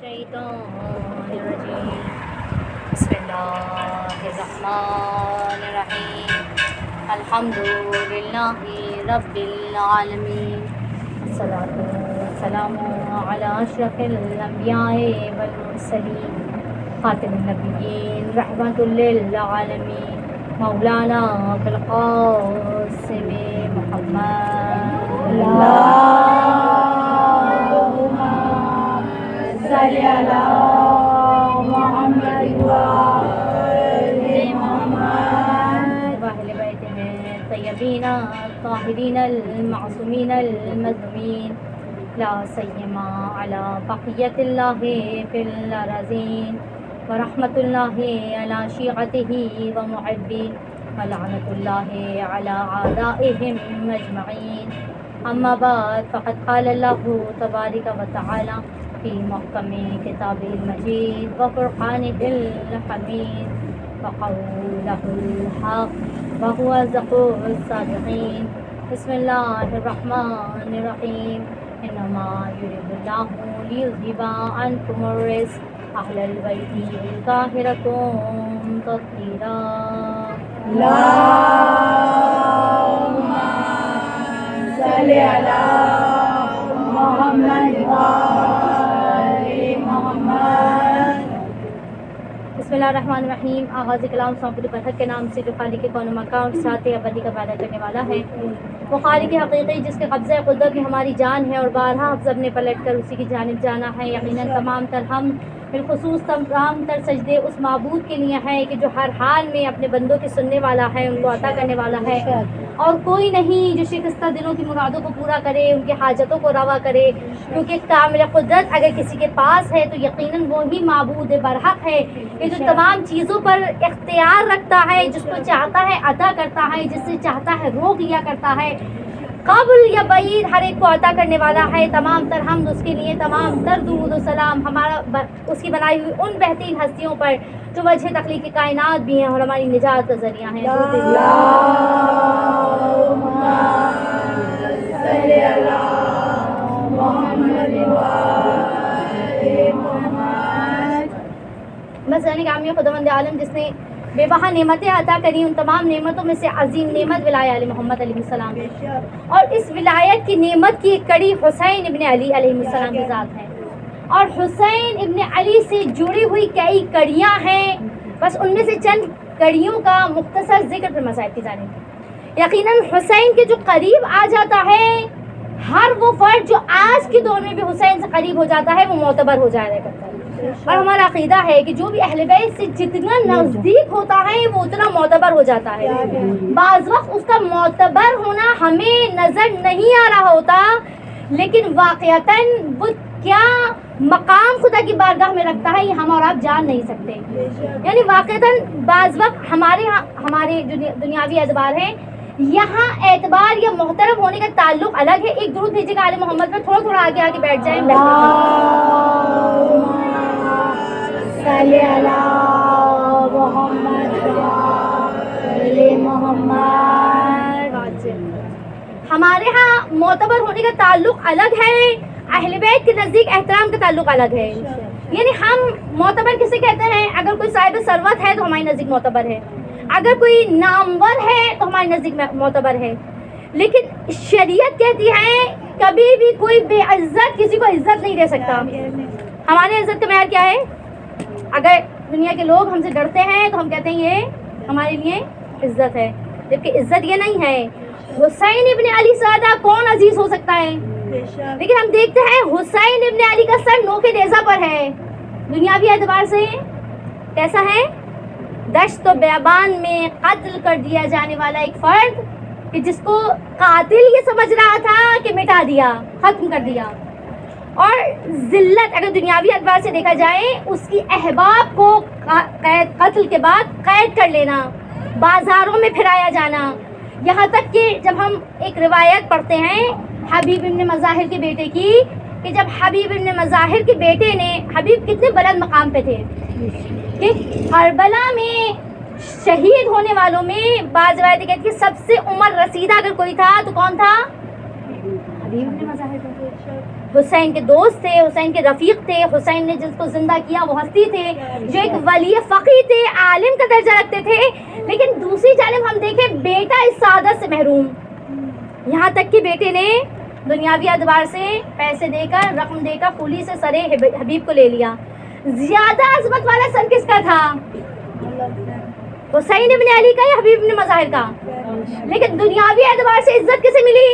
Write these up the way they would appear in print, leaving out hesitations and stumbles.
الشیطان الرجیم بسم اللہ الرحمن الرحیم الحمدللہ رب العالمین الصلاۃ والسلام علی اشرف الانبیاء والمرسلین خاتم النبیین رحمۃ للعالمین مولانا بالقاسم محمد صلی اللہ محمد وآل محمد واہل بیتہ الطیبین الطاہرین المعصومین المظلومین لا سیما علی بقیت اللہ فی الارضین ورحمۃ اللہ علی شیعتہ ومحبین ولعنۃ اللہ علی اعدائہم اجمعین اما بعد فقد قال اللہ تبارک و تعالی فی محکم کتابہ المجید وفرقانہ الحمید وقولہ الحق وهو أصدق الصادقین بسم اللہ الرحمن الرحیم انما یرید اللہ لیذہب عنکم الرجس اہل البیت ویطہرکم تطہیرا اللہم صلی علی محمد وآل محمد بسم اللہ الرحمن الرحیم آغاز کلام سونپری برحق کے نام سے جو خالق کون و مکان اور ساتھ ابدی کا پیدا کرنے والا ہے، وہ خالق حقیقی جس کے قبضہ قدرت میں ہماری جان ہے اور بارہا ہم سب نے پلٹ کر اسی کی جانب جانا ہے۔ یقیناً تمام تر ہم بالخصوص تمام تر سجدے اس معبود کے لیے ہیں کہ جو ہر حال میں اپنے بندوں کے سننے والا ہے، ان کو عطا کرنے والا ہے، اور کوئی نہیں جو شکستہ دلوں کی مرادوں کو پورا کرے، ان کی حاجتوں کو روا کرے، کیونکہ کامل قدرت اگر کسی کے پاس ہے تو یقیناً وہی معبود برحق ہے کہ جو تمام چیزوں پر اختیار رکھتا ہے، جس کو چاہتا ہے عطا کرتا ہے، جس سے چاہتا ہے روک لیا کرتا ہے، قابل یا بعید ہر ایک کو عطا کرنے والا ہے۔ تمام تر حمد اس کے لیے، تمام تر درود و سلام ہمارا اس کی بنائی ہوئی ان بہترین ہستیوں پر جو وجہ تخلیق کائنات بھی ہیں اور ہماری نجات کا ذریعہ ہیں۔ اللہم صلی علی محمد وآل محمد مثلاً کامیہ خداوند عالم جس نے بے بہا نعمتیں عطا کری، ان تمام نعمتوں میں سے عظیم نعمت ولایہ علی محمد علیہ السلام ہے، اور اس ولایت کی نعمت کی ایک کڑی حسین ابن علی علیہ السلام کی ذات ہے، اور حسین ابن علی سے جڑی ہوئی کئی کڑیاں ہیں، بس ان میں سے چند کڑیوں کا مختصر ذکر پھر مذاہب کی جانب۔ یقیناً حسین کے جو قریب آ جاتا ہے، ہر وہ فرد جو آج کے دور میں بھی حسین سے قریب ہو جاتا ہے وہ معتبر ہو جایا کرتا ہے، اور ہمارا عقیدہ ہے کہ جو بھی اہل بیت سے جتنا نزدیک ہوتا ہے وہ اتنا معتبر ہو جاتا ہے۔ بعض وقت اس کا معتبر ہونا ہمیں نظر نہیں آ رہا ہوتا، لیکن واقعتاً وہ کیا مقام خدا کی بارگاہ میں رکھتا ہے یہ ہم اور آپ جان نہیں سکتے۔ یعنی واقعتاً بعض وقت ہمارے جو دنیاوی اعتبار ہیں، یہاں اعتبار یا محترم ہونے کا تعلق الگ ہے۔ ایک درود بھیجے گا آل محمد پر، تھوڑا تھوڑا آگے آگے بیٹھ جائیں۔ صلی علی محمد وآل محمد ہمارے ہاں معتبر ہونے کا تعلق الگ ہے، اہل بیت کے نزدیک احترام کا تعلق الگ ہے۔ یعنی ہم معتبر کسے کہتے ہیں؟ اگر کوئی صاحب ثروت ہے تو ہمارے نزدیک معتبر ہے، اگر کوئی نامور ہے تو ہمارے نزدیک معتبر ہے، لیکن شریعت کہتی ہے کبھی بھی کوئی بے عزت کسی کو عزت نہیں دے سکتا۔ ہمارے عزت کا معیار کیا ہے؟ اگر دنیا کے لوگ ہم سے ڈرتے ہیں تو ہم کہتے ہیں یہ ہمارے لیے عزت ہے، جبکہ عزت یہ نہیں ہے۔ حسین ابن علی سے زیادہ کون عزیز ہو سکتا ہے؟ لیکن ہم دیکھتے ہیں حسین ابن علی کا سر نوک نیزہ پر ہے، دنیاوی اعتبار سے کیسا ہے؟ دشت و بیابان میں قتل کر دیا جانے والا ایک فرد کہ جس کو قاتل یہ سمجھ رہا تھا کہ مٹا دیا، ختم کر دیا، اور ذلت اگر دنیاوی اعتبار سے دیکھا جائے اس کی احباب کو قتل کے بعد قید کر لینا، بازاروں میں پھرایا جانا، یہاں تک کہ جب ہم ایک روایت پڑھتے ہیں حبیب ابن مظاہر کے بیٹے کی، کہ جب حبیب ابن مظاہر کے بیٹے نے، حبیب کتنے بلند مقام پہ تھے کہ کربلا میں شہید ہونے والوں میں بعض روایتیں کہتی ہیں سب سے عمر رسیدہ اگر کوئی تھا تو کون تھا؟ حبیب ابن مظاہر تھے، حسین کے دوست تھے، حسین کے رفیق تھے، حسین نے جس کو زندہ کیا وہ ہستی تھے جو ایک ولی فقیہ تھے، عالم کا درجہ رکھتے تھے. لیکن دوسری جانب ہم دیکھیں بیٹا اس سعادت سے محروم، یہاں تک کہ بیٹے نے دنیاوی اعتبار سے پیسے دے کر، رقم دے کر خولی سے سر حبیب کو لے لیا. زیادہ عظمت والا سر کس کا تھا؟ حسین ابن علی کا یا حبیب ابن مظاہر کا؟ لیکن دنیاوی اعتبار سے عزت کسے ملی؟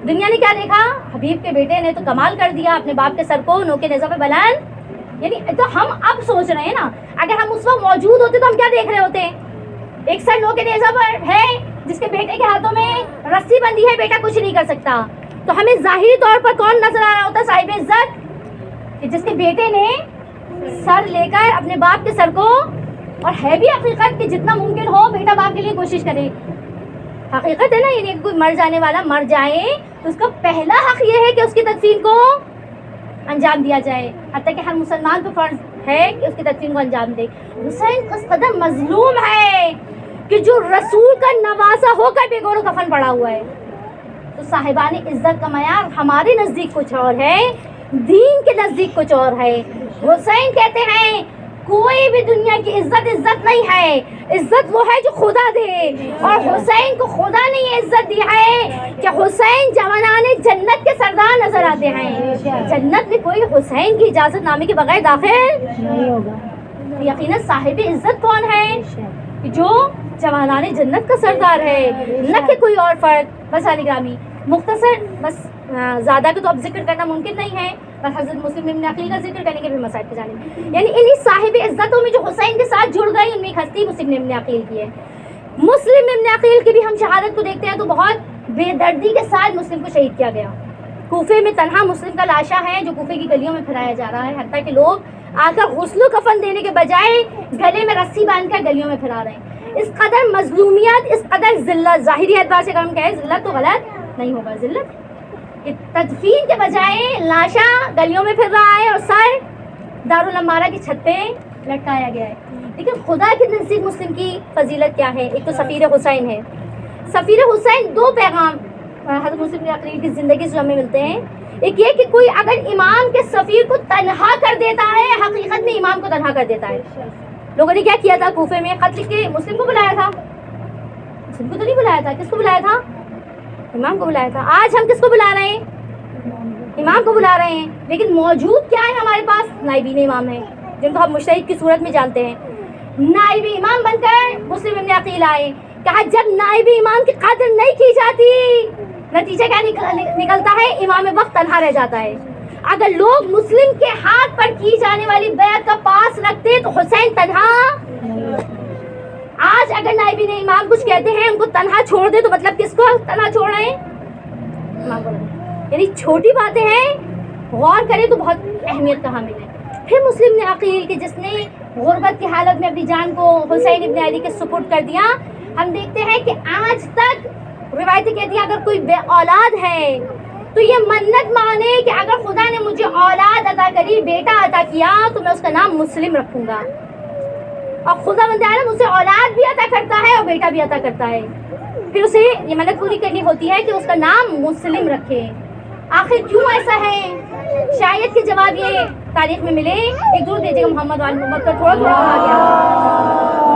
دنیا نے کیا دیکھا؟ حبیب کے بیٹے نے تو کمال کر دیا، اپنے باپ کے سر کو نوکے نیزہ پہ بلند. یعنی تو ہم اب سوچ رہے ہیں نا، اگر ہم اس وقت موجود ہوتے تو ہم کیا دیکھ رہے ہوتے؟ ایک سر نوکے نیزہ پر ہے جس کے بیٹے کے ہاتھوں میں رسی بندی ہے، بیٹا کچھ نہیں کر سکتا. تو ہمیں ظاہری طور پر کون نظر آ رہا ہوتا؟ صاحب عزت، کہ جس کے بیٹے نے سر لے کر اپنے باپ کے سر کو، اور ہے بھی حقیقت کہ جتنا ممکن ہو بیٹا باپ کے لیے کوشش کرے. حقیقت ہے نا، یعنی کوئی مر جانے والا مر جائے تو اس کا پہلا حق یہ ہے کہ اس کی تدفین کو انجام دیا جائے، حتیٰ کہ ہر مسلمان کو فرض ہے کہ اس کی تدفین کو انجام دے. حسین اس قدر مظلوم ہے کہ جو رسول کا نواسا ہو کر بے گور و کفن پڑا ہوا ہے. تو صاحبان عزت کا معیار ہمارے نزدیک کچھ اور ہے، دین کے نزدیک کچھ اور ہے. حسین کہتے ہیں کوئی بھی دنیا کی عزت نہیں ہے، عزت وہ ہے جو خدا دے، اور حسین کو خدا نے یہ عزت دی ہے کہ حسین جوانان جنت کے سردار نظر آتے ہیں. جنت میں کوئی حسین کی اجازت نامے کے بغیر داخل نہیں ہوگا. یقیناً صاحب عزت کون ہے؟ جو جوانان جنت کا سردار ہے، نہ کہ کوئی اور فرد. بس علی گرامی مختصر، بس زیادہ کو تو اب ذکر کرنا ممکن نہیں ہے، بس حضرت مسلم ابن عقیل کا ذکر کرنے کے بھی مسائل کی جانب، یعنی انہی صاحب عزتوں میں جو حسین کے ساتھ جڑ گئی ان میں ایک ہستی مسلم ابن عقیل کی ہے. مسلم ابن عقیل کی بھی ہم شہادت کو دیکھتے ہیں تو بہت بے دردی کے ساتھ مسلم کو شہید کیا گیا. کوفے میں تنہا مسلم کا لاشا ہے جو کوفے کی گلیوں میں پھیلایا جا رہا ہے، حتیٰ کہ لوگ آ کر غسل و کفن دینے کے بجائے گلے میں رسی باندھ کر گلیوں میں پھیلا رہے ہیں. اس قدر مظلومیت، اس قدر ذلت، ظاہری اعتبار سے اگر ہم کہیں ذلت تو غلط نہیں ہوگا، ذلت کہ تدفین کے بجائے لاشا گلیوں میں پھر رہا ہے اور سر دارالعمارہ کی چھت پہ لٹکایا گیا ہے. لیکن خدا کے نزدیک مسلم کی فضیلت کیا ہے؟ ایک تو سفیر حسین ہے. سفیر حسین دو پیغام حضرت مسلم بن عقیل کی زندگی سے ہمیں ملتے ہیں. ایک یہ کہ کوئی اگر امام کے سفیر کو تنہا کر دیتا ہے، حقیقت میں امام کو تنہا کر دیتا ہے. لوگوں نے کیا کیا تھا؟ کوفے میں خط لکھ کے مسلم کو بلایا تھا. مسلم کو تو نہیں بلایا تھا، کس کو بلایا تھا؟ امام کو بلایا تھا. آج ہم کس کو بلا رہے ہیں؟ امام کو بلا رہے ہیں. لیکن موجود کیا ہے ہمارے پاس؟ نائبین امام ہیں جن کو ہم مجتہد کی صورت میں جانتے ہیں. نائب امام بن کر مسلم ابن عقیل آئے. کہا جب نائب امام کی قدر نہیں کی جاتی، نتیجہ کیا نکلتا ہے؟ امام وقت تنہا رہ جاتا ہے. اگر لوگ مسلم کے ہاتھ پر کی جانے والی بیعت کا پاس رکھتے تو حسین تنہا. آج اگر نائبین امام کچھ کہتے ہیں ان کو تنہا چھوڑ دے تو مطلب کس کو تنہا چھوڑ رہے ہیں؟ امام کو. یعنی چھوٹی باتیں ہیں، غور کریں تو بہت اہمیت کا حامل ہے. پھر مسلم ابن عقیل کہ جس نے غربت کی حالت میں اپنی جان کو حسین ابن علی کے سپرد کر دیا. ہم دیکھتے ہیں کہ آج تک روایتیں کہتی ہیں اگر کوئی بے اولاد ہے تو یہ منت مانے کہ اگر خدا نے مجھے اولاد عطا کری، بیٹا عطا کیا تو میں اس کا نام مسلم رکھوں گا. اور خدا بندہ مجھ سے اولاد بھی عطا کرتا ہے اور بیٹا بھی عطا کرتا ہے، پھر اسے یہ منت پوری کرنی ہوتی ہے کہ اس کا نام مسلم رکھے. آخر کیوں ایسا ہے؟ شاید کہ جواب یہ تاریخ میں ملے. ایک دور دیجیے گا محمد وال محمد کا تھوڑا تھوڑا کہا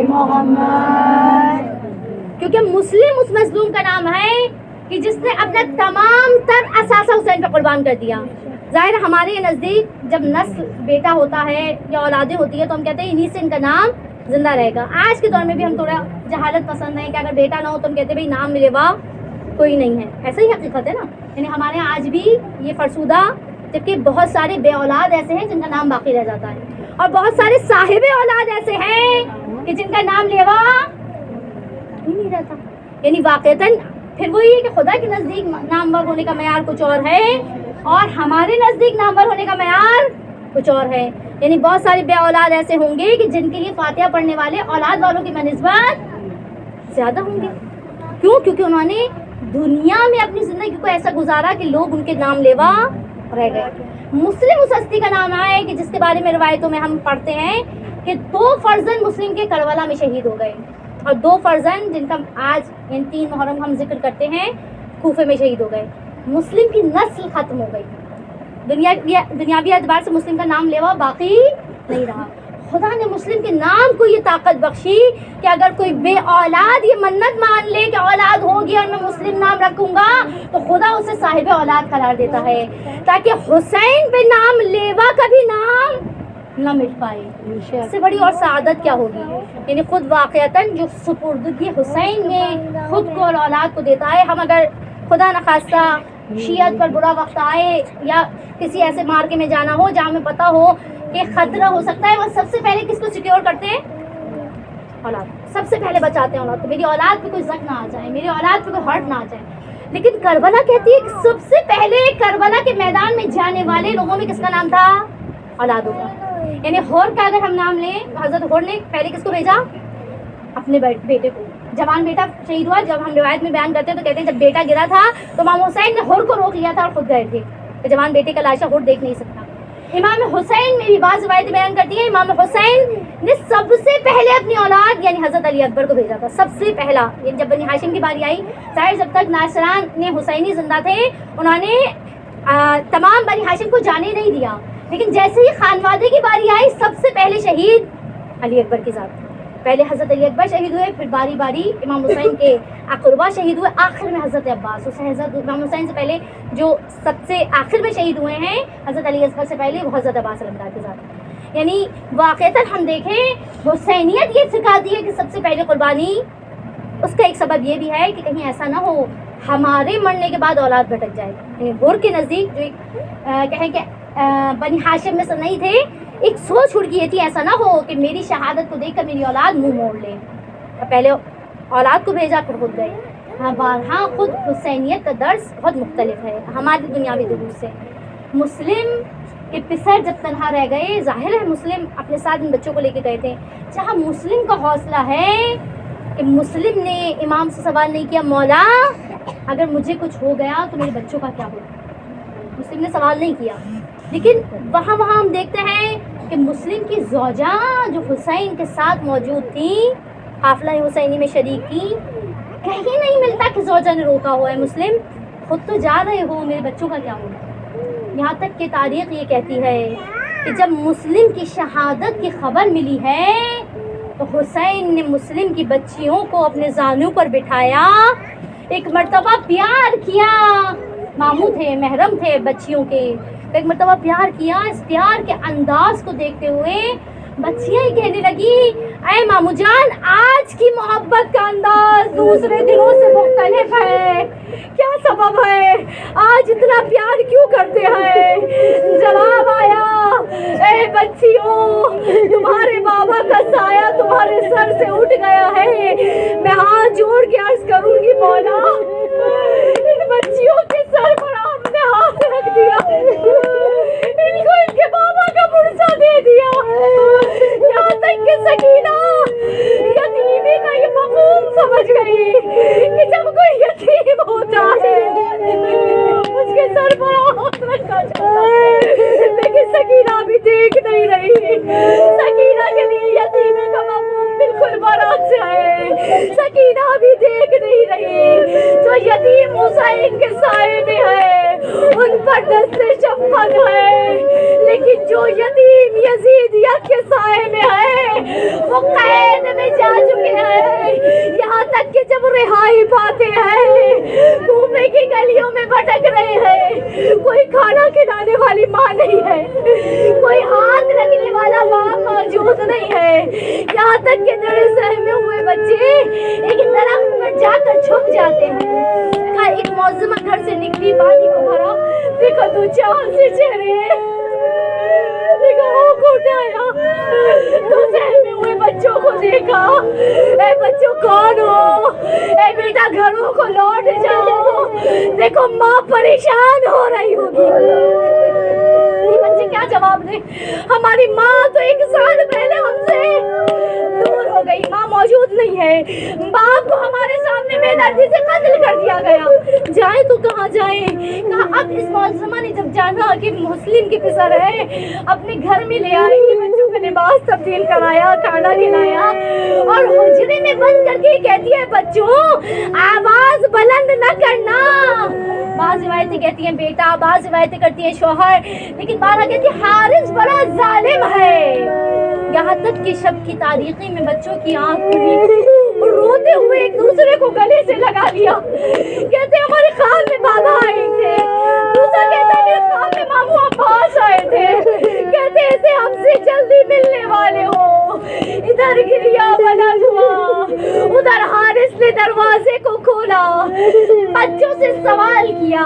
محمد. کیونکہ مسلم اس مظلوم کا نام ہے کہ جس نے اپنا تمام تر اثاثہ حسین پہ قربان کر دیا. ظاہر ہمارے نزدیک جب نسل بیٹا ہوتا ہے یا اولادیں ہوتی ہے تو ہم کہتے ہیں انہی سے ان کا نام زندہ رہے گا. آج کے دور میں بھی ہم تھوڑا جہالت پسند ہے کہ اگر بیٹا نہ ہو تو ہم کہتے ہیں بھائی نام ملے گا کوئی نہیں ہے. ایسا ہی حقیقت ہے نا. یعنی ہمارے یہاں آج بھی یہ فرسودہ، جبکہ بہت سارے بے اولاد ایسے ہیں جن کا نام باقی رہ جاتا ہے، اور بہت سارے صاحب اولاد ایسے ہیں کہ جن کا نام لیوا ہی نہیں رہتا. یعنی واقعتاً پھر وہی ہے کہ خدا کے نزدیک نامور ہونے کا معیار کچھ اور ہے اور ہمارے نزدیک نامور ہونے کا معیار کچھ اور ہے. یعنی بہت سارے بے اولاد ایسے ہوں گے کہ جن کے لیے فاتحہ پڑھنے والے اولاد والوں کی بنسبت زیادہ ہوں گے. کیوں؟ کیونکہ انہوں نے دنیا میں اپنی زندگی کو ایسا گزارا کہ لوگ ان کے نام لیوا رہ گئے. مسلم اس ہستی کا نام ہے کہ جس کے بارے میں روایتوں میں ہم پڑھتے ہیں کہ 2 فرزند مسلم کے کربلا میں شہید ہو گئے اور 2 فرزند جن کا آج ان 3 محرم ہم ذکر کرتے ہیں کوفے میں شہید ہو گئے. مسلم کی نسل ختم ہو گئی. دنیاوی اعتبار سے مسلم کا نام لیوا باقی نہیں رہا. خدا نے مسلم کے نام کو یہ طاقت بخشی کہ اگر کوئی بے اولاد یہ منت مان لے کہ اولاد ہوگی اور میں مسلم نام رکھوں گا تو خدا اسے صاحب اولاد قرار دیتا ہے تاکہ حسین پہ نام لیوا کا بھی نام نہ مٹ پائے. اس سے بڑی اور سعادت کیا ہوگی. یعنی خود واقعتاً جو سپردگی حسین میں خود کو اور اولاد کو دیتا ہے. ہم اگر خدا نخواستہ شیعت پر برا وقت آئے یا کسی ایسے مارکے میں جانا ہو جہاں ہمیں پتہ ہو کہ خطرہ ہو سکتا ہے, وہ سب سے پہلے کس کو سیکیور کرتے ہیں؟ اولاد. سب سے پہلے بچاتے ہیں اولاد کو. میری اولاد پہ کوئی زخم نہ آ جائے, میری اولاد پہ کوئی ہرٹ نہ آ جائے. لیکن کربلا کہتی ہے کہ سب سے پہلے کربلا کے میدان میں جانے والے لوگوں میں کس کا نام تھا؟ اولادوں کا. یعنی ہور کا اگر ہم نام لیں, حضرت ہور نے پہلے کس کو بھیجا؟ اپنے بیٹے کو. جوان بیٹا شہید ہوا. جب ہم روایت میں بیان کرتے ہیں تو کہتے ہیں جب بیٹا گرا تھا تو امام حسین نے ہور کو روک لیا تھا اور خود گئے تھے کہ جوان بیٹے کا لاشا ہور دیکھ نہیں سکتا. امام حسین میں بھی بعض روایتیں بیان کرتی ہیں امام حسین نے سب سے پہلے اپنی اولاد یعنی حضرت علی اکبر کو بھیجا تھا. سب سے پہلا. یعنی جب بنی ہاشم کی باری آئی, ظاہر جب تک ناصران نے حسینی زندہ تھے انہوں نے تمام بنی ہاشم کو جانے نہیں دیا, لیکن جیسے ہی خانوادے کی باری آئی سب سے پہلے شہید علی اکبر کی ذات. پہلے حضرت علی اکبر شہید ہوئے, پھر باری باری امام حسین کے اقربا شہید ہوئے, آخر میں حضرت عباس. حضرت امام حسین سے پہلے جو سب سے آخر میں شہید ہوئے ہیں حضرت علی اکبر سے پہلے وہ حضرت عباس علیہ السلام کی ذات. یعنی واقعتاً ہم دیکھیں حسینیت یہ سکھاتی ہے کہ سب سے پہلے قربانی. اس کا ایک سبب یہ بھی ہے کہ کہیں ایسا نہ ہو ہمارے مرنے کے بعد اولاد بھٹک جائے. یعنی غور کے نزدیک جو ایک کہیں کہ بنی ہاشم میں سے نہیں تھے, ایک سوچ اڑ گئی تھی ایسا نہ ہو کہ میری شہادت کو دیکھ کر میری اولاد منہ موڑ لے. پہلے اولاد کو بھیجا پھر خود گئے. ہاں خود حسینیت کا درس بہت مختلف ہے ہماری دنیاوی دروس سے. مسلم کے پسر جب تنہا رہ گئے, ظاہر ہے مسلم اپنے ساتھ ان بچوں کو لے کے گئے تھے. جہاں مسلم کا حوصلہ ہے کہ مسلم نے امام سے سوال نہیں کیا مولا اگر مجھے کچھ ہو گیا تو میرے بچوں کا کیا ہوگا. مسلم نے سوال نہیں کیا. لیکن وہاں ہم دیکھتے ہیں کہ مسلم کی زوجہ جو حسین کے ساتھ موجود تھی, قافلہ حسینی میں شریک تھی, کہیں نہیں ملتا کہ زوجہ نے روکا ہوا ہے مسلم خود تو جا رہے ہو, میرے بچوں کا کیا ہوگا. یہاں تک کہ تاریخ یہ کہتی ہے کہ جب مسلم کی شہادت کی خبر ملی ہے تو حسین نے مسلم کی بچیوں کو اپنے زانوں پر بٹھایا, ایک مرتبہ پیار کیا. ماموں تھے, محرم تھے بچیوں کے, ایک مرتبہ پیار کیا. اس پیار کے انداز کو دیکھتے ہوئے بچیاں ہی کہنے لگی اے ماموں جان آج کی محبت کا انداز دوسرے دنوں سے مختلف ہے, کیا سبب ہے, آج اتنا پیار کیوں کرتے ہیں. جواب آیا اے بچیوں تمہارے بابا کا سایہ تمہارے سر سے اٹھ گیا ہے, میں ہاتھ جوڑ کے عرض کروں گی مولا ان بچیوں کے سر پر آپ نے ہاتھ رکھ دیا, ان کو ان کے بابا کا پرسہ دے دیا. یہاں تک کہ سکینہ یتیمی کا یہ مفہوم سمجھ گئی کہ جب کوئی یتیم ہوتا ہے اس کے سر پر ہاتھ رکھا جاتا ہے. لیکن سکینہ بھی دیکھ نہیں رہی. سکینہ کے لیے یتیمی کا مفہوم بالکل برعکس ہے. سکینہ بھی دیکھ نہیں رہی. جو یتیم حسین کے سائے میں ہے ان پر دست شفقت ہے, لیکن جو یتیم یزیدیت کے سائے میں ہے وہ قید میں جا چکے ہیں. یہاں تک کہ جب رہائی پاتے ہیں کوفے کی گلیوں میں بھٹک رہے ہیں, کوئی کھانا کھلانے والی ماں نہیں ہے, کوئی ہاتھ رکھنے والا ماں موجود نہیں ہے. یہاں تک کہ ڈر سہمے ہوئے بچے ایک درخت پر جا کر چھپ جاتے ہیں. ایک معظمہ گھر سے نکلی, پانی کو بھرا, دیکھو تو چاند سے چہرے, دیکھو وہ کو اٹھایا, تو سہمے ہوئے بچوں کو دیکھا. اے بچوں کون ہو, اے بیٹا گھروں کو لوٹ جاؤ, دیکھو ماں پریشان ہو رہی ہوگی. بچے کیا جواب دیں, ہماری ماں تو 1 سال پہلے ہم سے دور ہو گئی, ماں موجود نہیں ہے, باپ کو ہمارے سامنے بے دردی سے قتل کر دیا گیا, جائیں تو کہاں جائیں. کہا اب اس معظمہ نے جب جانا کہ مسلم کی پسر ہے اپنے گھر میں لے آئی, بچوں کا لباس تبدیل کرایا, کھانا کھلایا, اور حجرے میں بند کر کے کہتی ہے بچوں آواز بلند نہ کرنا. بعض روایتیں کہتی ہیں بیٹا, بعض روایتیں کرتی ہیں شوہر, لیکن بارہ کہتی ہے حارث بڑا ظالم ہے. یہاں تک کہ شب کی تاریکی میں بچوں کی آنکھ کھلی اور روتے ہوئے ایک دوسرے کو گلے سے لگا لیا. کہتے ہیں ہمارے خواب میں بابا آئے تھے, دوسرا کہتا ہے میرے خواب میں ماموں عباس آئے تھے, کہتے ایسے ہم سے جلدی ملنے والے ہو. ادھر گریا بلند ہوا, ادھر حارث نے دروازے کو کھولا, بچوں سے سوال کیا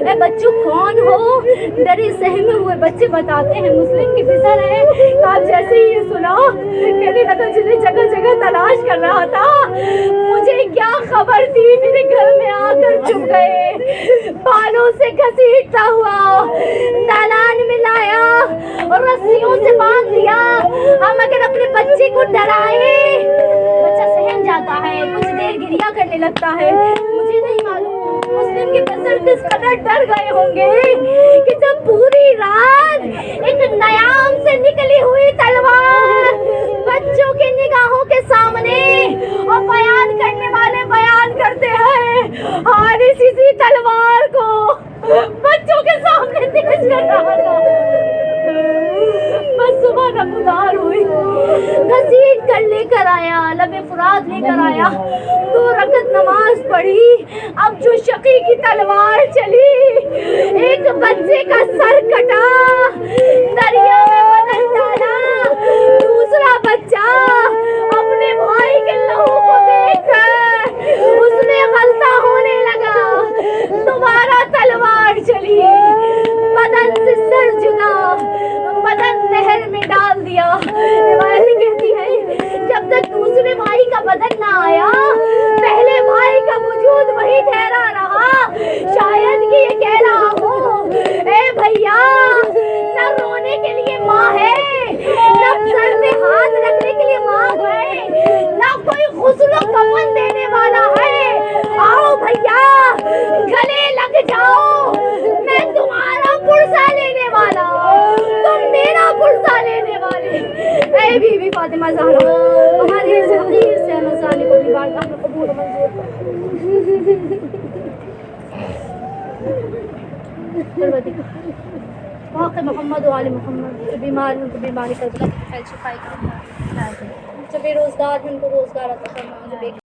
اے بچوں کون ہو؟ ڈرے سہمے ہوئے بچے بتاتے ہیں مسلم کی فضر ہے. آپ جیسے ہی یہ سنا کہنے لگا جنہیں جگہ جگہ تلاش کر رہا تھا مجھے کیا خبر تھی, میرے گھر میں آ کر چھپ گئے. بالوں سے گھسیٹتا ہوا دالان میں لایا اور رسیوں سے باندھ دیا. ہم اگر اپنے بچے کو ڈرائیں بچہ سہم جاتا ہے, کچھ دیر گریا کرنے لگتا ہے. مجھے نہیں معلوم مسلم کے بزرگ کس قدر ڈر گئے ہوں گے کہ جب پوری رات ایک نیام سے نکلی ہوئی تلوار بچوں کی نگاہوں کے سامنے, اور بیان کرنے والے بیان کرتے ہیں حارث اسی تلوار کو بچوں کے سامنے تیز کر رہا تھا. بس صبح نمودار ہوئی, گھسیٹ کر لے کر آیا, لب فرات لے کر آیا, 2 رکعت نماز پڑھی. اب جو شقی کی تلوار چلی, ایک بچے کا سر کٹا, دریا میں بدل ڈالا. دوسرا بچہ اپنے بھائی کے لہو کو دیکھ کر اس میں غلطہ ہونے لگا. دوبارہ تلوار چلی, بدن سے سر جدا, بدن نہر میں ڈال دیا. روایت کہتی ہے جب تک دوسرے بھائی کا بدن نہ آیا پہلے بھائی کا وجود وہی ٹھہرا رہا. شاید کہ یہ کہہ رہا ہو اے بھیا نہ رونے کے لیے ماں ہے, نہ سر پہ ہاتھ رکھنے کے لیے ماں ہے, نہ کوئی غسل و کفن دینے والا ہے. آؤ بھیا گلے لگ جاؤ, میں تمہارا پرسہ لینے والا, تم میرا پرسہ لینے والے. اے بی بی فاطمہ زہرا ہماری اس حقیر سے مسالے کو بھی بارگاہ میں قبول و منظور واقع محمد و آل محمد. جو بیمار ہیں ان کو بیماری کا خیر شفائی کا, جو بے روزگار ہیں ان کو روزگار عطا فرما.